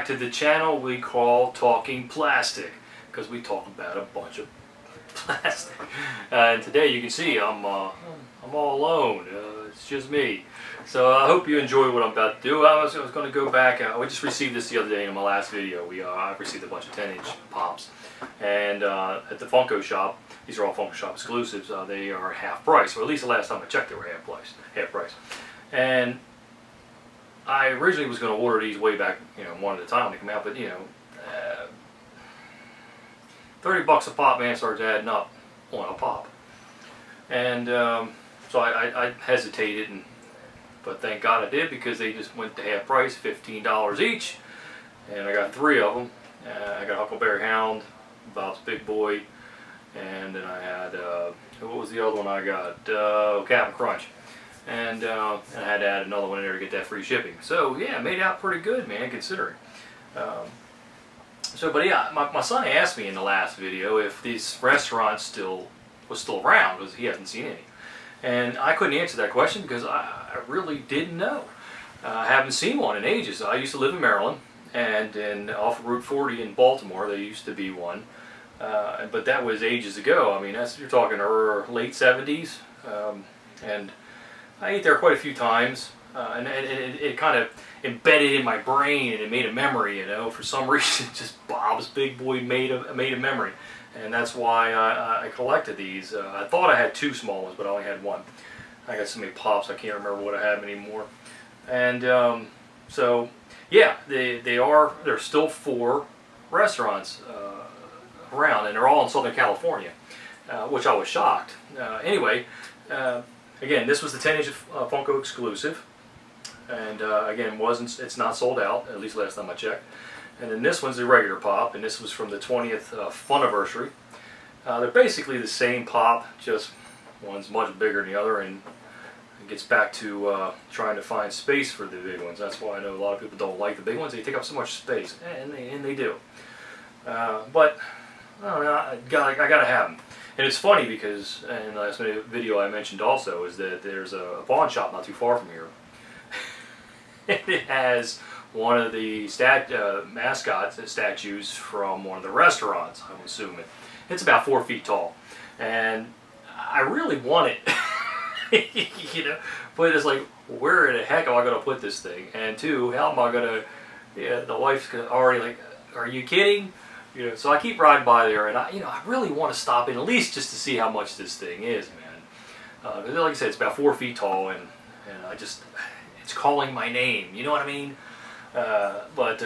to the channel we call Talking Plastic, because we talk about a bunch of plastic. And today you can see I'm all alone. It's just me. So I hope you enjoy what I'm about to do. I was going to go back. We just received this the other day in my last video. I received a bunch of 10-inch pops, and at the Funko shop, these are all Funko shop exclusives. They are half price, or at least the last time I checked, they were half price. And I originally was going to order these way back, one at a time when they come out, but 30 bucks a pop, man, starts adding up on a pop. And so I hesitated, but thank God I did, because they just went to half price, $15 each, and I got 3 of them. I got Huckleberry Hound, Bob's Big Boy, and then I had, what was the other one I got? Captain Crunch. And I had to add another one in there to get that free shipping. So yeah, it made out pretty good, man, considering. But yeah, my son asked me in the last video if this restaurant was still around, because he hasn't seen any. And I couldn't answer that question because I really didn't know. I haven't seen one in ages. I used to live in Maryland, and off of Route 40 in Baltimore, there used to be one. But that was ages ago. I mean, you're talking late 70s. And I ate there quite a few times, and it kind of embedded in my brain, and it made a memory. For some reason, just Bob's Big Boy made a memory, and that's why I collected these. I thought I had 2 small ones, but I only had 1. I got so many pops, I can't remember what I have anymore. And so yeah, there's still 4 restaurants around, and they're all in Southern California, which I was shocked. Anyway. Again, this was the 10-inch Funko exclusive, and again, it's not sold out, at least last time I checked. And then this one's the regular pop, and this was from the 20th Funniversary. They're basically the same pop, just one's much bigger than the other, and it gets back to trying to find space for the big ones. That's why I know a lot of people don't like the big ones. They take up so much space, and they do. But I don't know, I gotta have them. And it's funny because in the last video I mentioned also is that there's a pawn shop not too far from here. And it has one of the mascots, statues from one of the restaurants, I'm assuming. It's about 4 feet tall. And I really want it. But it's like, where the heck am I going to put this thing? And 2, how am I going to, the wife's already like, are you kidding? So I keep riding by there, and I really want to stop in at least just to see how much this thing is, man. Like I said, it's about 4 feet tall, and it's calling my name. You know what I mean? I won't.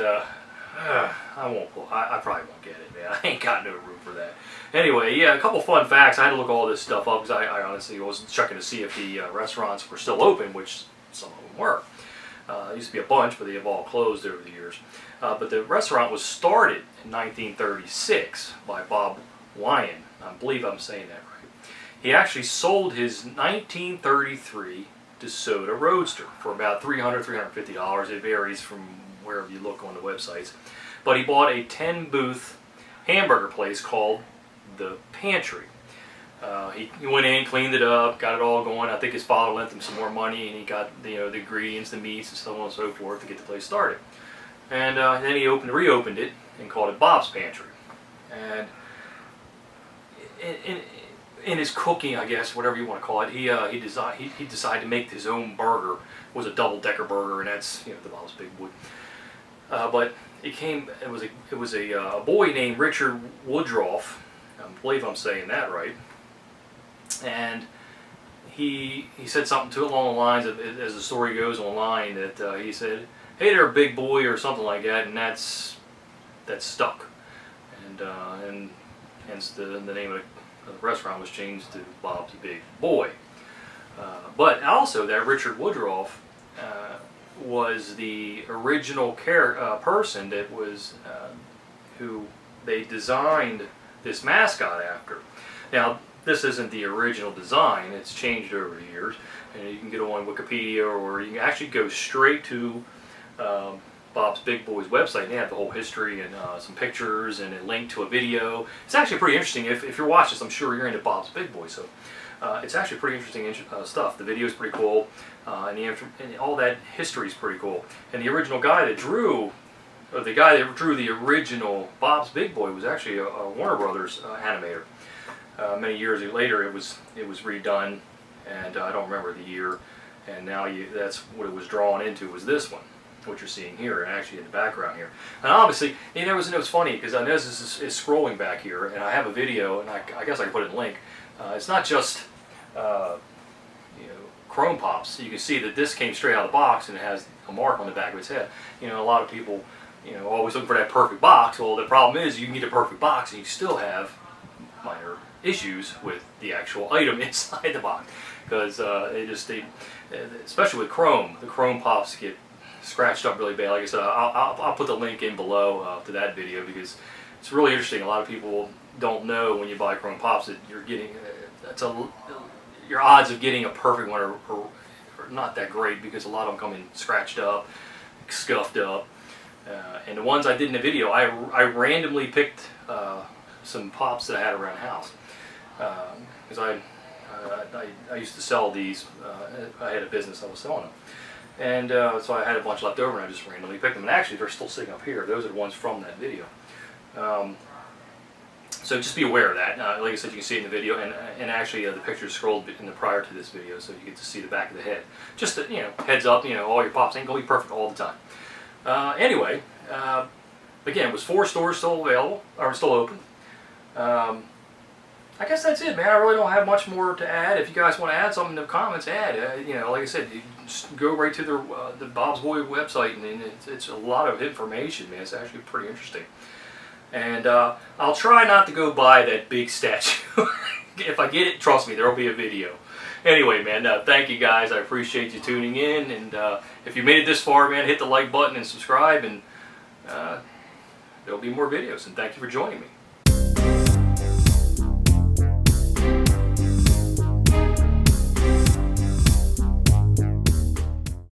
I probably won't get it, man. I ain't got no room for that. Anyway, yeah, a couple fun facts. I had to look all this stuff up because I honestly wasn't checking to see if the restaurants were still open, which some of them were. There used to be a bunch, but they have all closed over the years. But the restaurant was started in 1936 by Bob Wyan. I believe I'm saying that right. He actually sold his 1933 DeSoto Roadster for about $300, $350. It varies from wherever you look on the websites. But he bought a 10-booth hamburger place called The Pantry. He went in, cleaned it up, got it all going. I think his father lent him some more money, and he got the ingredients, the meats, and so on and so forth to get the place started. And then he reopened it and called it Bob's Pantry. And in his cooking, I guess, whatever you want to call it, he decided to make his own burger. It was a double-decker burger, and that's the Bob's Big Boy. But it was a boy named Richard Woodruff. I believe I'm saying that right. And he said something along the lines of, as the story goes online, that he said, "Hey there, big boy," or something like that, and that's stuck. And hence the name of the restaurant was changed to Bob's Big Boy. But also that Richard Woodruff was the original person that was who they designed this mascot after. Now, this isn't the original design. It's changed over the years, and you can get on Wikipedia, or you can actually go straight to Bob's Big Boy's website, and they have the whole history and some pictures and a link to a video. It's actually pretty interesting. If you're watching this, I'm sure you're into Bob's Big Boy, so it's actually pretty interesting stuff. The video is pretty cool, and all that history is pretty cool. And the original guy that drew the guy that drew the original Bob's Big Boy was actually a Warner Brothers animator. Many years later, it was redone, and I don't remember the year. And now that's what it was drawn into, was this one, what you're seeing here, and actually in the background here. And obviously, it was funny, because I know this is scrolling back here, and I have a video, and I guess I can put it in a link. It's not just Chrome Pops. You can see that this came straight out of the box, and it has a mark on the back of its head. A lot of people, always looking for that perfect box. Well, the problem is you can get a perfect box, and you still have minor issues with the actual item inside the box, because especially with Chrome, the Chrome Pops get scratched up really bad. Like I said, I'll put the link in below to that video, because it's really interesting. A lot of people don't know when you buy Chrome Pops that you're getting your odds of getting a perfect one are not that great, because a lot of them come in scratched up, scuffed up, and the ones I did in the video, I randomly picked some Pops that I had around the house, because I used to sell these. I had a business, I was selling them, and so I had a bunch left over, and I just randomly picked them. And actually, they're still sitting up here. Those are the ones from that video. So just be aware of that. Like I said, you can see it in the video, and actually the picture is scrolled in the prior to this video, so you get to see the back of the head. Just heads up. All your Pops ain't gonna be perfect all the time. Anyway, again, it was 4 stores still available, or still open. I guess that's it, man. I really don't have much more to add. If you guys want to add something in the comments, add. Like I said, you just go right to the Bob's Boy website, and it's a lot of information, man. It's actually pretty interesting. And I'll try not to go buy that big statue. If I get it, trust me, there will be a video. Anyway, man, thank you guys. I appreciate you tuning in. And if you made it this far, man, hit the like button and subscribe. And there'll be more videos. And thank you for joining me.